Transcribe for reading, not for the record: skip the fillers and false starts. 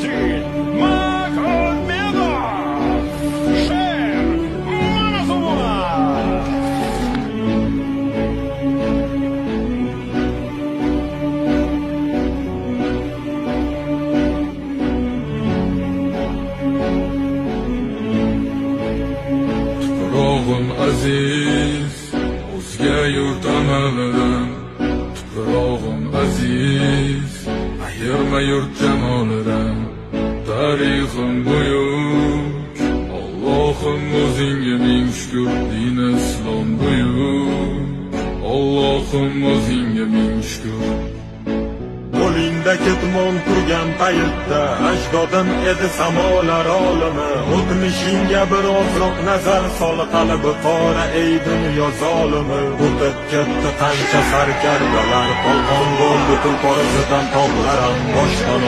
till Magomedov. Cher Montezuma. Tuprog'im aziz, o'zga yurt amalidan. Tuprog'im aziz, ayirma yurt jamolidan. Tarixim buyuk, Allohim o'zingga ming shukr. Din islom buyuk, Allohim o'zingga ming shukr. Qo'lingda ketmon turgan paytda ajdodim edi samolar olimi. O'tmishingga birozroq nazar sol, qalbi qora ey dunyo zolimi. O'tib ketdi qancha sarkardalar, polvon bo'ldi tulpor izidan tog'lar ham boshdan